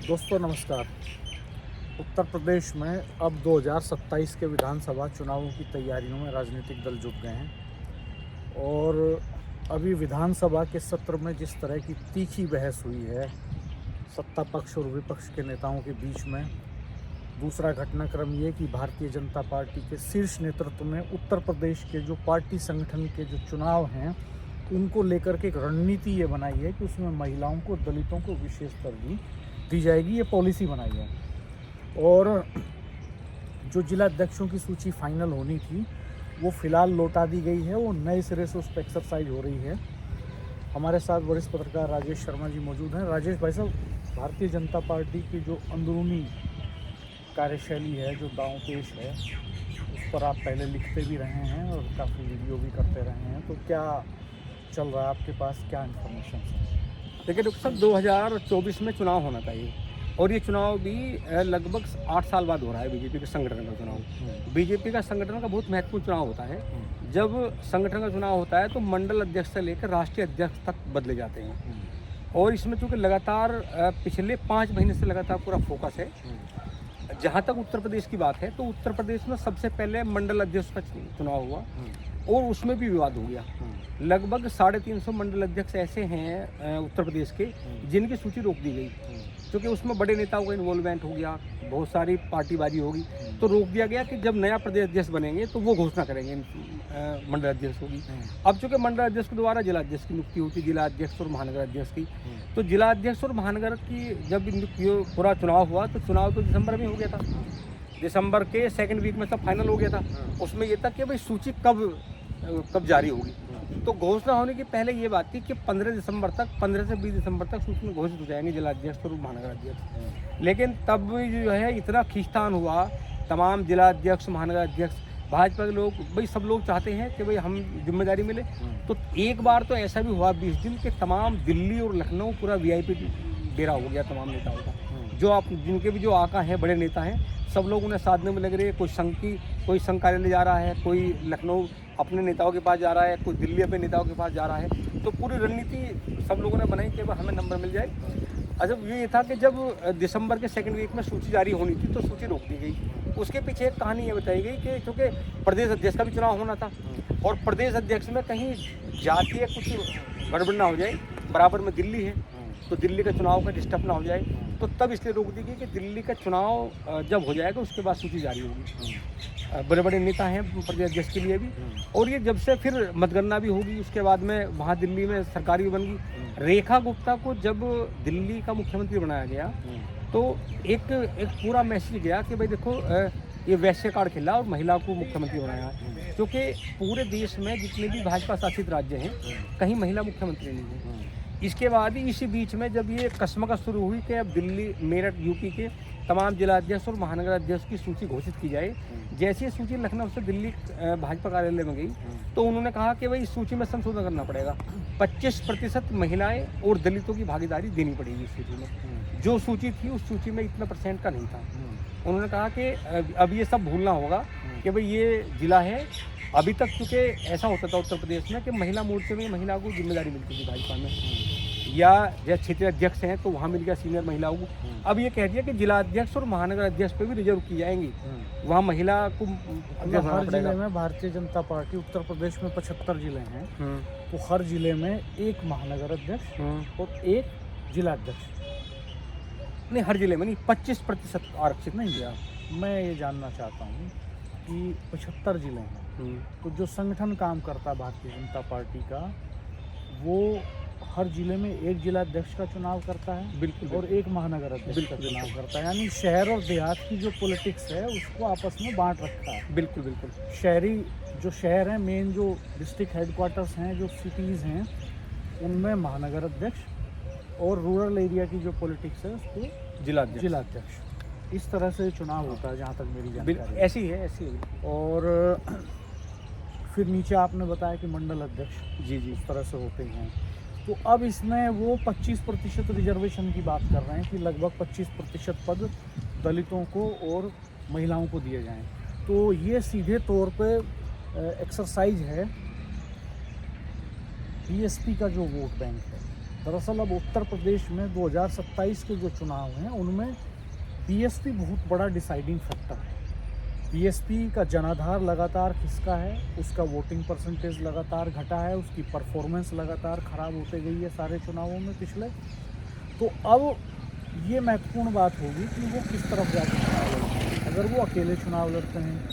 दोस्तों नमस्कार। उत्तर प्रदेश में अब 2027 के विधानसभा चुनावों की तैयारियों में राजनीतिक दल जुट गए हैं और अभी विधानसभा के सत्र में जिस तरह की तीखी बहस हुई है सत्ता पक्ष और विपक्ष के नेताओं के बीच में, दूसरा घटनाक्रम ये कि भारतीय जनता पार्टी के शीर्ष नेतृत्व ने उत्तर प्रदेश के जो पार्टी संगठन के जो चुनाव हैं उनको लेकर के एक रणनीति ये बनाई है कि उसमें महिलाओं को, दलितों को विशेष तरजीह दी जाएगी। ये पॉलिसी बनाई है और जो जिला अध्यक्षों की सूची फाइनल होनी थी वो फ़िलहाल लौटा दी गई है। वो नए सिरे से उस पर एक्सरसाइज हो रही है। हमारे साथ वरिष्ठ पत्रकार राजेश शर्मा जी मौजूद हैं। राजेश भाई साहब, भारतीय जनता पार्टी की जो अंदरूनी कार्यशैली है, जो दांव पेश है, उस पर आप पहले लिखते भी रहे हैं और काफ़ी वीडियो भी करते रहे हैं, तो क्या चल रहा है आपके पास, क्या इन्फॉर्मेशन है? देखिए डॉक्टर साहब, 2024 में चुनाव होना चाहिए और ये चुनाव भी लगभग 8 साल बाद हो रहा है। बीजेपी के संगठन का चुनाव, बीजेपी का संगठन का बहुत महत्वपूर्ण चुनाव होता है। जब संगठन का चुनाव होता है तो मंडल अध्यक्ष से लेकर राष्ट्रीय अध्यक्ष तक बदले जाते हैं और इसमें चूँकि लगातार पिछले 5 महीने से लगातार पूरा फोकस है। जहाँ तक उत्तर प्रदेश की बात है तो उत्तर प्रदेश में सबसे पहले मंडल अध्यक्ष का चुनाव हुआ और उसमें भी विवाद हो गया। लगभग 350 मंडल अध्यक्ष ऐसे हैं उत्तर प्रदेश के जिनकी सूची रोक दी गई क्योंकि उसमें बड़े नेताओं का इन्वॉल्वमेंट हो गया, बहुत सारी पार्टीबाजी होगी, तो रोक दिया गया कि जब नया प्रदेश अध्यक्ष बनेंगे तो वो घोषणा करेंगे मंडल अध्यक्ष होगी। अब चूँकि मंडल अध्यक्ष के द्वारा जिला अध्यक्ष की नियुक्ति होती है, जिला अध्यक्ष और महानगर अध्यक्ष की, तो जिला अध्यक्ष और महानगर की जब पूरा चुनाव हुआ तो चुनाव तो दिसंबर में हो गया था। दिसंबर के सेकेंड वीक में सब फाइनल हो गया था। उसमें ये था कि भाई सूची कब जारी होगी, तो घोषणा होने की पहले ये बात थी कि 15 दिसंबर तक, 15 से 20 दिसंबर तक सूची में घोषित हो जाएंगे जिला अध्यक्ष और महानगर अध्यक्ष। लेकिन तब जो है इतना खींचतान हुआ, तमाम जिला अध्यक्ष, महानगर अध्यक्ष, भाजपा के लोग, भाई सब लोग चाहते हैं कि भाई हम जिम्मेदारी मिले। तो एक बार तो ऐसा भी हुआ 20 दिन के तमाम दिल्ली और लखनऊ पूरा VIP डेरा हो गया तमाम नेताओं का। जो आप जिनके भी जो आका हैं, बड़े नेता हैं, सब लोग उन्हें साधने में लग रहे हैं। कोई संघ कार्यालय जा रहा है, कोई लखनऊ अपने नेताओं के पास जा रहा है, कोई दिल्ली अपने नेताओं के पास जा रहा है। तो पूरी रणनीति सब लोगों ने बनाई कि हमें नंबर मिल जाए। अच्छा, ये था कि जब दिसंबर के सेकंड वीक में सूची जारी होनी थी तो सूची रोक दी गई। उसके पीछे एक कहानी ये बताई गई कि चूँकि प्रदेश अध्यक्ष का भी चुनाव होना था और प्रदेश अध्यक्ष में कहीं जातीय कुछ गड़बड़ ना हो जाए, बराबर में दिल्ली है तो दिल्ली का चुनाव का डिस्टर्ब ना हो जाए, तो तब इसलिए रोक दी गई कि दिल्ली का चुनाव जब हो जाएगा उसके बाद सूची जारी होगी। बड़े बड़े नेता हैं प्रदेश अध्यक्ष के लिए भी, और ये जब से फिर मतगणना भी होगी उसके बाद में वहाँ दिल्ली में सरकार भी बन गई। रेखा गुप्ता को जब दिल्ली का मुख्यमंत्री बनाया गया तो एक पूरा मैसेज गया कि भाई देखो, ये वैश्य कार्ड खिला और महिला को मुख्यमंत्री बनाया, क्योंकि पूरे देश में जितने भी भाजपा शासित राज्य हैं कहीं महिला मुख्यमंत्री नहीं है। इसके बाद ही इसी बीच में जब ये कश्मकश शुरू हुई कि अब दिल्ली, मेरठ, यूपी के तमाम जिला अध्यक्ष और महानगर अध्यक्ष की सूची घोषित की जाए। जैसे सूची लखनऊ से दिल्ली भाजपा कार्यालय में गई तो उन्होंने कहा कि भाई इस सूची में संशोधन करना पड़ेगा, 25% महिलाएं और दलितों की भागीदारी देनी पड़ेगी इस सूची में। जो सूची थी उस सूची में इतना % का नहीं था। उन्होंने कहा कि अब ये सब भूलना होगा कि भाई ये जिला है। अभी तक चूँकि ऐसा होता था उत्तर प्रदेश में कि महिला मोर्चे में महिला को जिम्मेदारी मिलती थी भाजपा में, या जैसे क्षेत्रीय अध्यक्ष हैं तो वहाँ मिल गया सीनियर महिलाओं को। अब ये कह दिया कि जिला अध्यक्ष और महानगर अध्यक्ष पे भी रिजर्व की जाएंगी, वहाँ महिला को हर जिले में भारतीय जनता पार्टी, उत्तर प्रदेश में 75 जिले हैं तो हर जिले में एक महानगर अध्यक्ष और एक जिला अध्यक्ष। नहीं, हर जिले में नहीं, 25% आरक्षित नहीं किया। मैं ये जानना चाहता हूँ कि 75 जिले हैं तो जो संगठन काम करता है भारतीय जनता पार्टी का, वो हर जिले में एक जिला अध्यक्ष का चुनाव करता है, बिल्कुल, और एक महानगर अध्यक्ष का चुनाव करता है। यानी शहर और देहात की जो पॉलिटिक्स है उसको आपस में बांट रखा है। बिल्कुल बिल्कुल। शहरी जो शहर हैं, मेन जो डिस्ट्रिक्ट हेडक्वार्टर्स हैं, जो सिटीज़ हैं, उनमें महानगर अध्यक्ष, और रूरल एरिया की जो पॉलिटिक्स है उसको जिला अध्यक्ष। इस तरह से चुनाव होता है जहाँ तक मेरी जानकारी। ऐसी है। और फिर नीचे आपने बताया कि मंडल अध्यक्ष जी इस तरह से होते हैं। तो अब इसमें वो 25% रिजर्वेशन की बात कर रहे हैं कि लगभग 25% पद दलितों को और महिलाओं को दिए जाएं। तो ये सीधे तौर पे एक्सरसाइज है बीएसपी का जो वोट बैंक है दरअसल अब उत्तर प्रदेश में 2027 के जो चुनाव हैं उनमें बीएसपी बहुत बड़ा डिसाइडिंग फैक्टर है। बीएसपी का जनाधार लगातार खिसका है, उसका वोटिंग परसेंटेज लगातार घटा है, उसकी परफॉर्मेंस लगातार ख़राब होते गई है सारे चुनावों में पिछले। तो अब ये महत्वपूर्ण बात होगी कि वो किस तरफ जाकर चुनाव लड़ते हैं। अगर वो अकेले चुनाव लड़ते हैं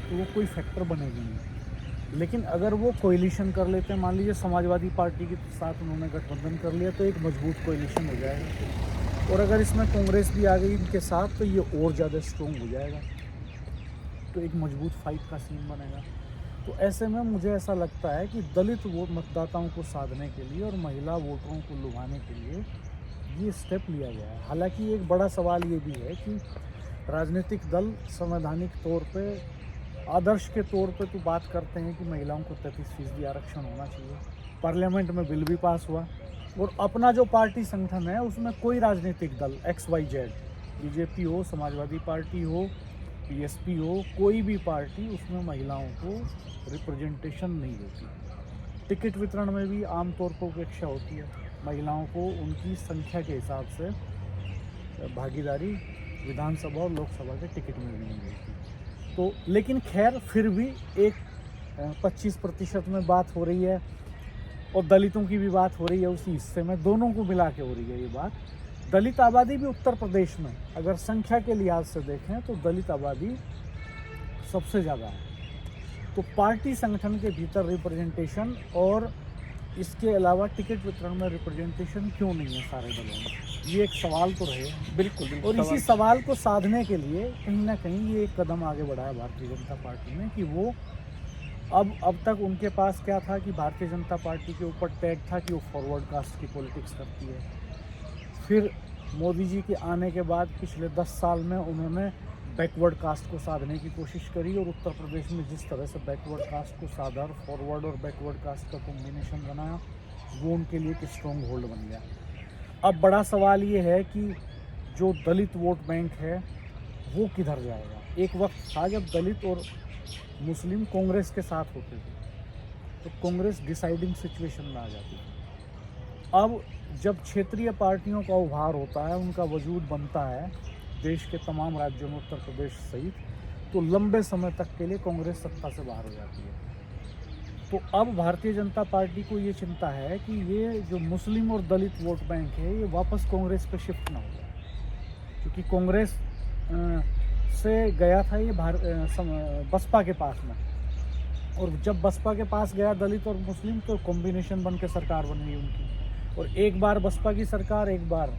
तो वो कोई फैक्टर बनेगी नहीं, लेकिन अगर वो कोएलिशन कर लेते हैं, मान लीजिए समाजवादी पार्टी के साथ उन्होंने गठबंधन कर लिया तो एक मजबूत कोएलिशन हो जाएगा, और अगर इसमें कांग्रेस भी आ गई इनके साथ तो ये और ज़्यादा स्ट्रॉन्ग हो जाएगा, तो एक मजबूत फाइट का सीन बनेगा। तो ऐसे में मुझे ऐसा लगता है कि दलित वोट मतदाताओं को साधने के लिए और महिला वोटरों को लुभाने के लिए ये स्टेप लिया गया है। हालांकि एक बड़ा सवाल ये भी है कि राजनीतिक दल संवैधानिक तौर पे, आदर्श के तौर पे तो बात करते हैं कि महिलाओं को 33% आरक्षण होना चाहिए। पार्लियामेंट में बिल भी पास हुआ, और अपना जो पार्टी संगठन है उसमें कोई राजनीतिक दल XYZ, बीजेपी हो, समाजवादी पार्टी हो, बीएसपी हो, कोई भी पार्टी, उसमें महिलाओं को रिप्रेजेंटेशन नहीं देती। टिकट वितरण में भी आमतौर पर उपेक्षा होती है, महिलाओं को उनकी संख्या के हिसाब से भागीदारी विधानसभा और लोकसभा के टिकट में भी नहीं मिलती। तो लेकिन खैर फिर भी एक 25% में बात हो रही है, और दलितों की भी बात हो रही है उसी हिस्से में, दोनों को मिला के हो रही है ये बात। दलित आबादी भी उत्तर प्रदेश में अगर संख्या के लिहाज से देखें तो दलित आबादी सबसे ज़्यादा है। तो पार्टी संगठन के भीतर रिप्रेजेंटेशन और इसके अलावा टिकट वितरण में रिप्रेजेंटेशन क्यों नहीं है सारे दलों में, ये एक सवाल तो रहे। बिल्कुल। और इसी सवाल को साधने के लिए कहीं ना कहीं ये एक कदम आगे बढ़ाया भारतीय जनता पार्टी ने कि वो अब तक उनके पास क्या था कि भारतीय जनता पार्टी के ऊपर टैग था कि वो फॉरवर्ड कास्ट की पॉलिटिक्स करती है। फिर मोदी जी के आने के बाद पिछले 10 साल में उन्होंने बैकवर्ड कास्ट को साधने की कोशिश करी, और उत्तर प्रदेश में जिस तरह से बैकवर्ड कास्ट को साधा, फॉरवर्ड और बैकवर्ड कास्ट का कॉम्बिनेशन बनाया, वो उनके लिए एक स्ट्रॉन्ग होल्ड बन गया। अब बड़ा सवाल ये है कि जो दलित वोट बैंक है वो किधर जाएगा। एक वक्त था जब दलित और मुस्लिम कांग्रेस के साथ होते थे, तो कांग्रेस डिसाइडिंग सिचुएशन में आ जाती थी। अब जब क्षेत्रीय पार्टियों का उभार होता है, उनका वजूद बनता है देश के तमाम राज्यों में उत्तर प्रदेश सहित, तो लंबे समय तक के लिए कांग्रेस सत्ता से बाहर हो जाती है। तो अब भारतीय जनता पार्टी को ये चिंता है कि ये जो मुस्लिम और दलित वोट बैंक है ये वापस कांग्रेस पे शिफ्ट ना हो जाए, क्योंकि कांग्रेस से गया था ये बसपा के पास में, और जब बसपा के पास गया दलित और मुस्लिम तो कॉम्बिनेशन बन के सरकार बन गई उनकी, और एक बार बसपा की सरकार, एक बार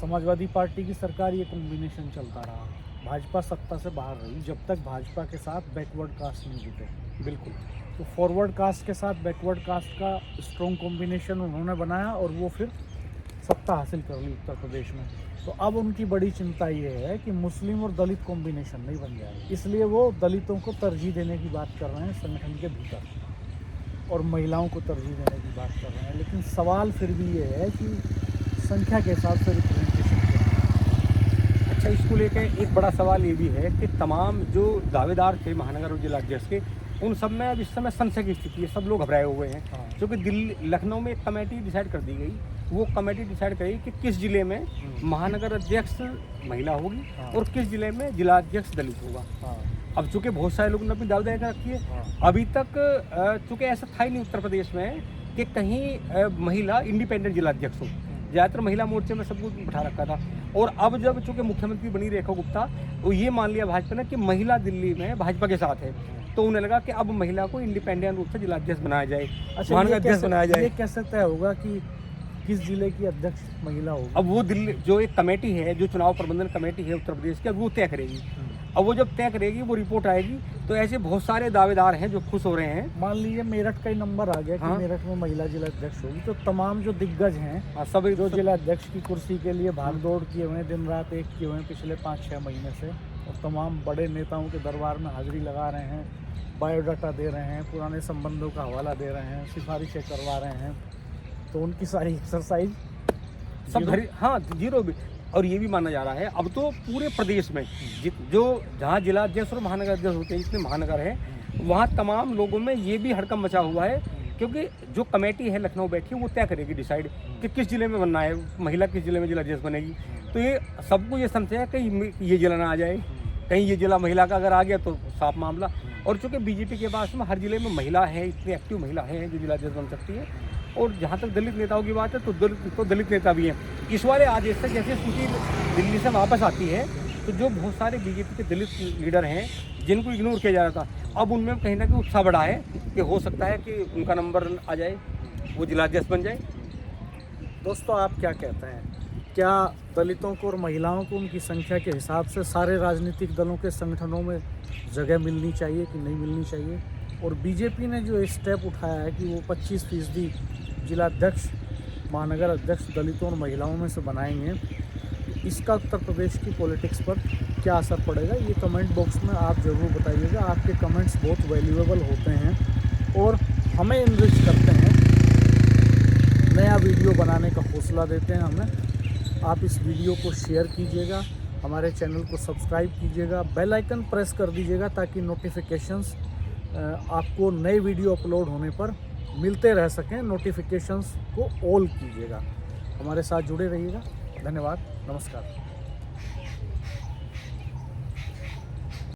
समाजवादी पार्टी की सरकार, ये कॉम्बिनेशन चलता रहा। भाजपा सत्ता से बाहर रही जब तक भाजपा के साथ बैकवर्ड कास्ट नहीं जुटे। बिल्कुल। तो फॉरवर्ड कास्ट के साथ बैकवर्ड कास्ट का स्ट्रॉन्ग कॉम्बिनेशन उन्होंने बनाया, और वो फिर सत्ता हासिल कर ली उत्तर प्रदेश में। तो अब उनकी बड़ी चिंता ये है कि मुस्लिम और दलित कॉम्बिनेशन नहीं बन जाए, इसलिए वो दलितों को तरजीह देने की बात कर रहे हैं संगठन के भीतर, और महिलाओं को तरजीह देने की बात कर रहे हैं। लेकिन सवाल फिर भी ये है कि संख्या के हिसाब से रिप्रेजेंटेशन क्या है। अच्छा, इसको लेकर एक बड़ा सवाल ये भी है कि तमाम जो दावेदार थे महानगर और जिला अध्यक्ष के, उन सब में अब इस समय संशय की स्थिति है, सब लोग घबराए हुए हैं। हाँ। क्योंकि दिल्ली, लखनऊ में एक कमेटी डिसाइड कर दी गई, वो कमेटी डिसाइड करेगी कि किस जिले में महानगर अध्यक्ष महिला होगी, हाँ। और किस जिले में जिला अध्यक्ष दलित होगा। हाँ। अब चूंकि बहुत सारे लोगों ने अपनी दावेदारी रखी है, हाँ। अभी तक चूंकि ऐसा था ही नहीं उत्तर प्रदेश में कि कहीं महिला इंडिपेंडेंट जिला अध्यक्ष हो। ज़्यादातर महिला मोर्चे में सब कुछ बैठा रखा था, और अब जब चूंकि मुख्यमंत्री बनी रेखा गुप्ता, वो ये मान लिया भाजपा ने कि महिला दिल्ली में भाजपा के साथ है, तो उन्हें लगा कि अब महिला को इंडिपेंडेंट रूप से जिला अध्यक्ष बनाया जाए, महानगर अध्यक्ष बनाया जाए। ये कैसे तय होगा कि किस जिले की अध्यक्ष महिला होगी? अब वो दिल्ली जो एक कमेटी है, जो चुनाव प्रबंधन कमेटी है उत्तर प्रदेश की, अब वो तय करेगी। अब वो जब तय करेगी, वो रिपोर्ट आएगी, तो ऐसे बहुत सारे दावेदार हैं जो खुश हो रहे हैं। मान लीजिए मेरठ का ही नंबर आ गया कि हाँ। मेरठ में महिला जिला अध्यक्ष होगी, तो तमाम जो दिग्गज हैं, सब जो जिला अध्यक्ष की कुर्सी के लिए भाग दौड़ किए हुए हैं, दिन रात एक किए हुए हैं पिछले 5-6 महीने से, और तमाम बड़े नेताओं के दरबार में हाजिरी लगा रहे हैं, बायोडाटा दे रहे हैं, पुराने संबंधों का हवाला दे रहे हैं, सिफारिशें करवा रहे हैं, तो उनकी सारी एक्सरसाइज सब हाँ जीरो भी। और ये भी माना जा रहा है अब तो पूरे प्रदेश में जो जहाँ जिला अध्यक्ष और महानगर अध्यक्ष होते हैं, जितने महानगर हैं, वहाँ तमाम लोगों में ये भी हड़कंप मचा हुआ है क्योंकि जो कमेटी है लखनऊ बैठी है वो तय करेगी डिसाइड कि किस जिले में बनना है, महिला किस जिले में जिला अध्यक्ष बनेगी। तो ये सबको ये समझे कि ये जिला ना आ जाए, कहीं ये जिला महिला का अगर आ गया तो साफ मामला। और चूँकि बीजेपी के पास में हर जिले में महिला है, इतनी एक्टिव महिला है जो जिला अध्यक्ष बन सकती है। और जहाँ तक दलित नेताओं की बात है तो दलित नेता भी हैं। इस वाले आदेश से जैसे सूची दिल्ली से वापस आती है तो जो बहुत सारे बीजेपी के दलित लीडर हैं जिनको इग्नोर किया जा रहा था, अब उनमें कहीं ना कहीं उत्साह बढ़ा है कि हो सकता है कि उनका नंबर आ जाए, वो जिला अध्यक्ष बन जाए। दोस्तों आप क्या कहते हैं, क्या दलितों को और महिलाओं को उनकी संख्या के हिसाब से सारे राजनीतिक दलों के संगठनों में जगह मिलनी चाहिए कि नहीं मिलनी चाहिए? और बीजेपी ने जो स्टेप उठाया है कि वो 25% जिला अध्यक्ष, महानगर अध्यक्ष दलितों और महिलाओं में से बनाएंगे, इसका उत्तर प्रदेश की पॉलिटिक्स पर क्या असर पड़ेगा, ये कमेंट बॉक्स में आप ज़रूर बताइएगा। आपके कमेंट्स बहुत वैल्यूएबल होते हैं और हमें इनरिच करते हैं, नया वीडियो बनाने का हौसला देते हैं हमें। आप इस वीडियो को शेयर कीजिएगा, हमारे चैनल को सब्सक्राइब कीजिएगा, बेल आइकन प्रेस कर दीजिएगा ताकि नोटिफिकेशंस आपको नए वीडियो अपलोड होने पर मिलते रह सकें। नोटिफिकेशंस को ऑल कीजिएगा। हमारे साथ जुड़े रहिएगा। धन्यवाद, नमस्कार।